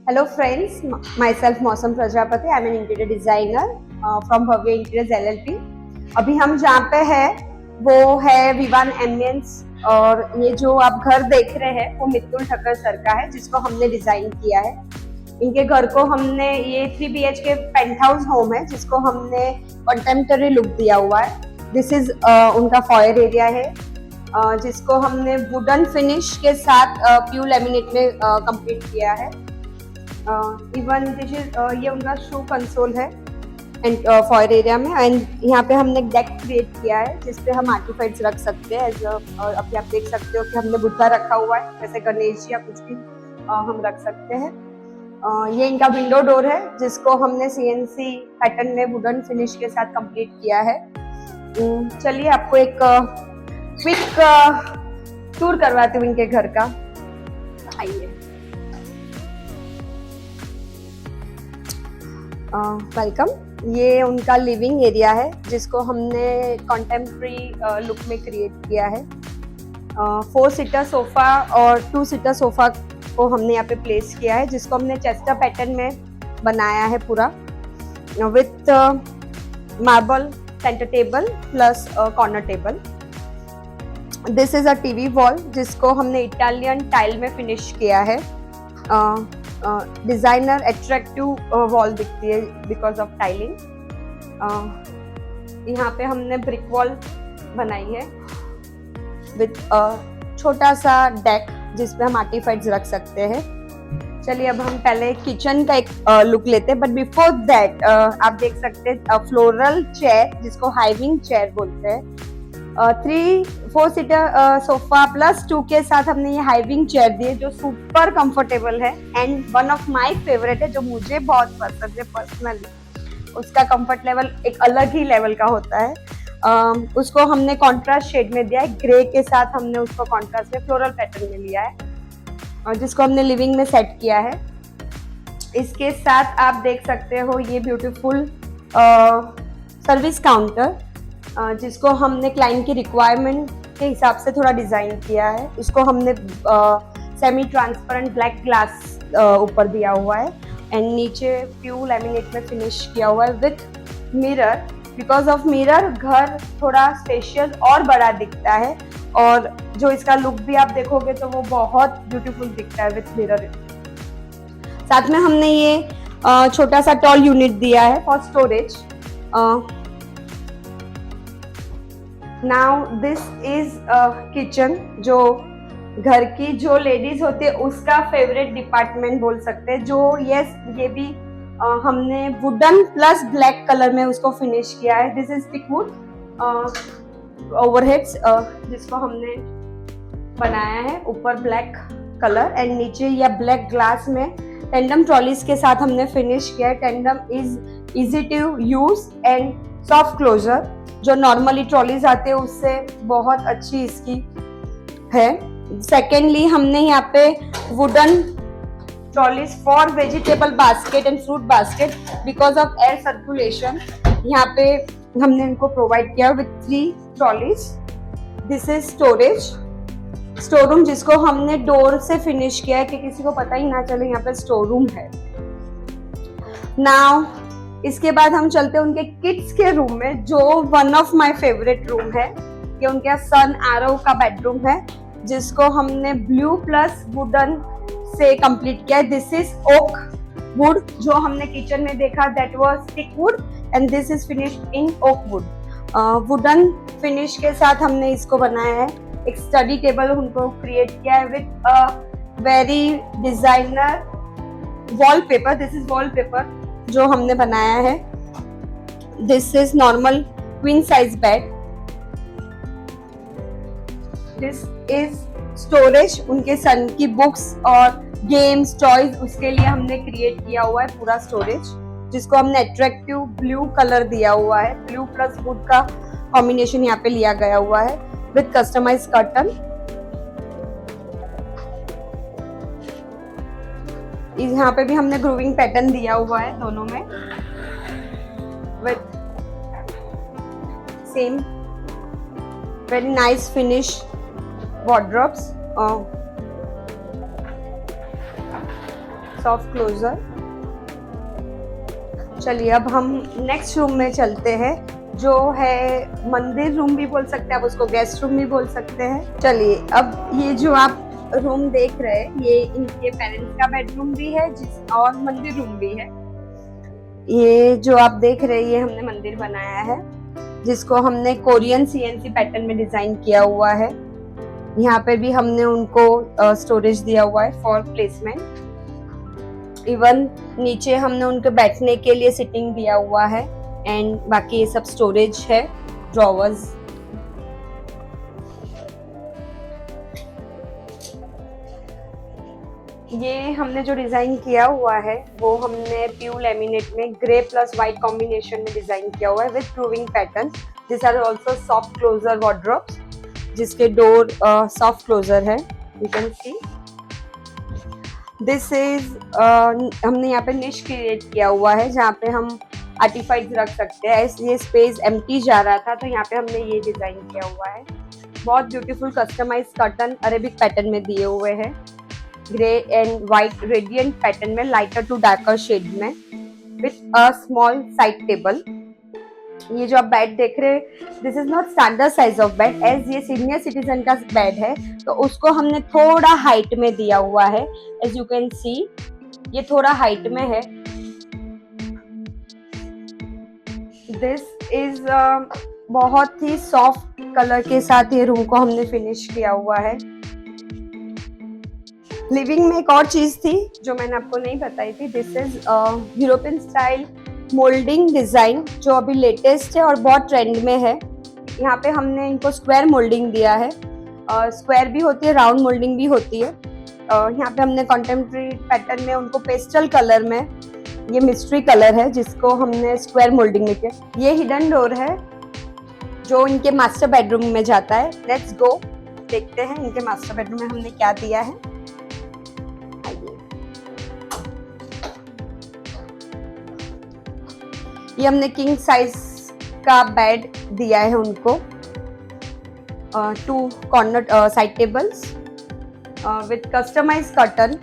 Hello friends, myself मौसम Prajapati. I'm an interior designer from Bhavya interiors LLP. अभी हम जहाँ पे है वो है विवान एम्बियंस और ये जो आप घर देख रहे हैं वो मित्तुल ठक्कर सर का है जिसको हमने डिजाइन किया है. इनके घर को हमने ये 3 BHK पेंट हाउस होम है जिसको हमने कंटेम्पररी लुक दिया हुआ है. दिस इज उनका फॉयर एरिया है जिसको हमने वुडन फिनिश के साथ प्यू लेमिनेट में कंप्लीट किया है. इवन दिस इज ये उनका शू कंसोल है एंड फॉयर एरिया में. एंड यहाँ पे हमने एक डेक क्रिएट किया है जिसपे हम आर्टिफैक्ट्स रख सकते हैं. और अभी आप देख सकते हो कि हमने बुद्धा रखा हुआ है, जैसे गणेश या कुछ भी हम रख सकते हैं. ये इनका विंडो डोर है जिसको हमने CNC पैटर्न में वुडन फिनिश के साथ कंप्लीट किया है. चलिए आपको एक क्विक टूर करवाती हूँ इनके घर का. आइए. वेलकम. ये उनका लिविंग एरिया है जिसको हमने कंटेम्प्रेरी लुक में क्रिएट किया है. 4 सीटर सोफा और 2 सीटर सोफा को हमने यहाँ पे प्लेस किया है जिसको हमने चेस्टर पैटर्न में बनाया है पूरा with marble centre table plus corner table. This is a TV wall जिसको हमने इटालियन टाइल में फिनिश किया है. डिजाइनर अट्रैक्टिव वॉल दिखती है बिकॉज ऑफ टाइलिंग. यहाँ पे हमने ब्रिक वॉल बनाई है विथ छोटा सा डेक जिसपे हम आर्टिफैक्ट्स रख सकते हैं. चलिए अब हम पहले किचन का एक लुक लेते हैं. बट बिफोर दैट आप देख सकते हैं फ्लोरल चेयर जिसको हाइविंग चेयर बोलते हैं. 3-4 सीटर सोफा प्लस 2 के साथ हमने ये हाइविंग चेयर दी है जो सुपर कंफर्टेबल है and one of my favourite है जो मुझे बहुत पसंद है पर्सनली. उसका कंफर्ट लेवल एक अलग ही लेवल का होता है. उसको हमने कॉन्ट्रास्ट शेड में दिया है. ग्रे के साथ हमने उसको कॉन्ट्रास्ट में फ्लोरल पैटर्न में लिया है और जिसको हमने लिविंग में सेट किया है. इसके साथ आप देख सकते हो ये ब्यूटीफुल सर्विस काउंटर जिसको हमने क्लाइंट की रिक्वायरमेंट के हिसाब से थोड़ा डिजाइन किया है. इसको हमने सेमी ट्रांसपेरेंट ब्लैक ग्लास ऊपर दिया हुआ है एंड नीचे प्यू लैमिनेट में फिनिश किया हुआ है with mirror. Because of mirror घर थोड़ा स्पेशियस और बड़ा दिखता है और जो इसका लुक भी आप देखोगे तो वो बहुत ब्यूटीफुल दिखता है विथ मिरर. साथ में हमने ये छोटा सा टॉल यूनिट दिया है for storage. Now this is kitchen जो घर की जो लेडीज होती है उसका फेवरेट डिपार्टमेंट बोल सकते हैं. जो ये भी हमने वुडन प्लस ब्लैक कलर में उसको फिनिश किया है. This is tick would overheads जिसको हमने बनाया है ऊपर ब्लैक कलर एंड नीचे या ब्लैक ग्लास में टेंडम ट्रॉलीज के साथ हमने फिनिश किया है. Tandem is easy to use and soft closure. जो नॉर्मली ट्रॉलीज आते हैं उससे बहुत अच्छी इसकी है. सेकेंडली हमने यहाँ पे wooden trolleys for vegetable basket and fruit basket because of air circulation यहाँ पे हमने इनको प्रोवाइड किया with 3 trolleys. This is storage store room जिसको हमने डोर से फिनिश किया है कि किसी को पता ही ना चले यहाँ पे स्टोर रूम है. नाउ इसके बाद हम चलते हैं उनके किड्स के रूम में जो one of my favourite room है. ये उनके सन एरो का बेडरूम है जिसको हमने ब्लू प्लस वुडन से कंप्लीट किया है. This is oak wood. जो हमने किचन में देखा that was teak wood and this is finished in oak wood. Wooden finish के साथ हमने इसको बनाया है. एक स्टडी टेबल उनको क्रिएट किया है with a very designer wallpaper. This is wallpaper जो हमने बनाया है. This is normal queen size bed. This is storage उनके सन की बुक्स और गेम्स टॉयज उसके लिए हमने क्रिएट किया हुआ है पूरा स्टोरेज जिसको हमने अट्रैक्टिव ब्लू कलर दिया हुआ है. ब्लू प्लस वुड का कॉम्बिनेशन यहाँ पे लिया गया हुआ है विथ कस्टमाइज कर्टन. यहाँ पे भी हमने ग्रूविंग पैटर्न दिया हुआ है दोनों में with same very nice finish wardrobes. Soft closure. चलिए अब हम नेक्स्ट रूम में चलते हैं, जो है मंदिर रूम भी बोल सकते हैं आप उसको, गेस्ट रूम भी बोल सकते हैं। चलिए अब ये जो आप रूम देख रहे हैं ये इनके पेरेंट्स का बेडरूम भी है और मंदिर रूम भी है। ये जो आप देख रहे हैं ये हमने मंदिर बनाया है जिसको हमने कोरियन CNC पैटर्न में डिजाइन किया हुआ है। यहाँ पे भी हमने उनको स्टोरेज दिया हुआ है फॉर प्लेसमेंट। इवन नीचे हमने उनके बैठने के लिए सिटिंग दिया हुआ है एंड बाकी ये सब स्टोरेज है, ड्रॉवर्स। ये हमने जो डिजाइन किया हुआ है वो हमने प्यू लैमिनेट में ग्रे प्लस व्हाइट कॉम्बिनेशन में डिजाइन किया हुआ है with proving pattern. This are also soft closure wardrobes जिसके डोर सॉफ्ट क्लोजर है, you can see. This is हमने यहाँ पे निश क्रिएट किया हुआ है जहाँ पे हम आर्टिफैक्ट्स रख सकते हैं। ये स्पेस एम्प्टी जा रहा था तो यहाँ पे हमने ये डिजाइन किया हुआ है। बहुत beautiful customise curtain Arabic pattern में दिए हुए हैं, grey and white radiant pattern में, लाइटर टू डार्कर शेड में, with a small side table. ये जो आप बेड देख रहे हैं this is not standard size of bed, as ये सीनियर सिटीजन का बेड है तो उसको हमने थोड़ा हाइट में दिया हुआ है। एज यू कैन सी ये थोड़ा हाइट में है। दिस इज बहुत ही सॉफ्ट कलर के साथ ये रूम को हमने फिनिश किया हुआ है। लिविंग में एक और चीज थी जो मैंने आपको नहीं बताई थी। This is European style moulding design जो अभी लेटेस्ट है और बहुत ट्रेंड में है। यहाँ पे हमने इनको स्क्वायर मोल्डिंग दिया है, स्क्वायर भी होती है, राउंड मोल्डिंग भी होती है। यहाँ पे हमने कंटेम्प्रेरी पैटर्न में उनको पेस्टल कलर में, ये मिस्ट्री कलर है जिसको हमने स्क्वायर मोल्डिंग में किया। ये हिडन डोर है जो इनके मास्टर बेडरूम में जाता है। लेट्स गो देखते हैं इनके मास्टर बेडरूम में हमने क्या दिया है। ये हमने किंग साइज का बेड दिया है उनको, 2 corner side tables with customise curtain.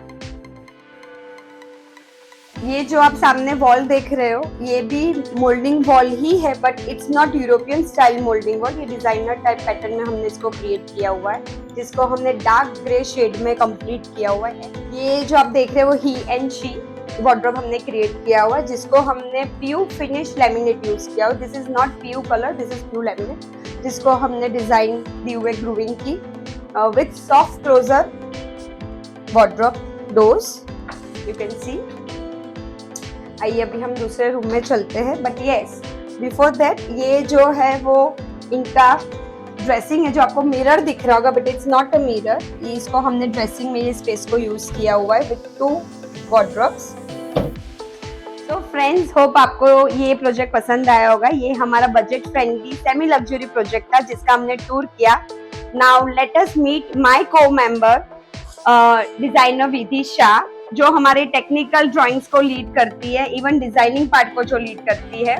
ये जो आप सामने वॉल देख रहे हो ये भी मोल्डिंग वॉल ही है but it's not European style moulding wall. ये डिजाइनर टाइप पैटर्न में हमने इसको क्रिएट किया हुआ है जिसको हमने डार्क ग्रे शेड में कंप्लीट किया हुआ है। ये जो आप देख रहे हो ही एंड शी वार्डरोब हमने क्रिएट किया हुआ है जिसको हमने प्यू फिनिश लैमिनेट यूज किया हुआ। This is not pure colour, this is pure laminate जिसको हमने डिजाइन दी हुए ग्रूविंग की with soft closer wardrobe doors, you can see. आइए अभी हम दूसरे रूम में चलते हैं बट यस बिफोर दैट ये जो है वो इनका ड्रेसिंग है जो आपको मिरर दिख रहा होगा but it's not a mirror. ये इसको हमने ड्रेसिंग में ये स्पेस को यूज किया हुआ है विथ 2 वार्डरोब्स। तो फ्रेंड्स होप आपको ये प्रोजेक्ट पसंद आया होगा। ये हमारा budget friendly semi luxury project था जिसका हमने टूर किया। Now let us meet my co member designer Vidhi Shah जो हमारे टेक्निकल ड्राइंग्स को लीड करती है, इवन डिजाइनिंग पार्ट को जो लीड करती है।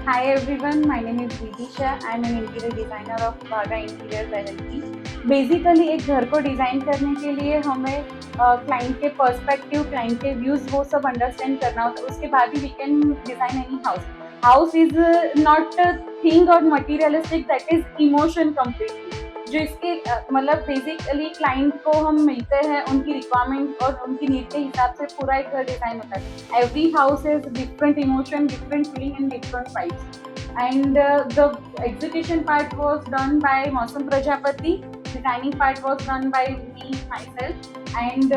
Hi everyone, my name is Vidhi Shah. I am an interior designer of Bhaga Interiors LLP. Basically एक घर को डिज़ाइन करने के लिए हमें क्लाइंट के पर्सपेक्टिव, क्लाइंट के व्यूज़ वो सब अंडरस्टैंड करना होता है, उसके बाद ही we can design any house. House is not thing और materialistic, that is emotion completely. जो इसके मतलब बेसिकली क्लाइंट को हम मिलते हैं उनकी रिक्वायरमेंट और उनकी नीड के हिसाब से पूरा एक घर डिज़ाइन होता है। Every house is different emotion, different feeling and different vibes. And the execution part was done by Mausam Prajapati. Designing part was done by me myself, and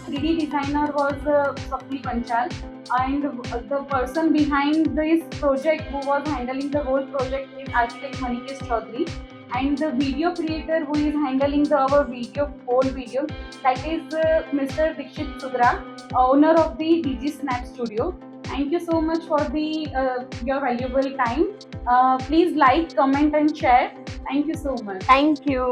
3D designer was Swapni Panchal. And the person behind this project who was handling the whole project is architect Manikesh Chaudhary. And the video creator who is handling our whole video, that is Mr. Dikshit Sudra, owner of the DG Snap Studio. Thank you so much for your valuable time. Please like, comment and share. Thank you so much. Thank you.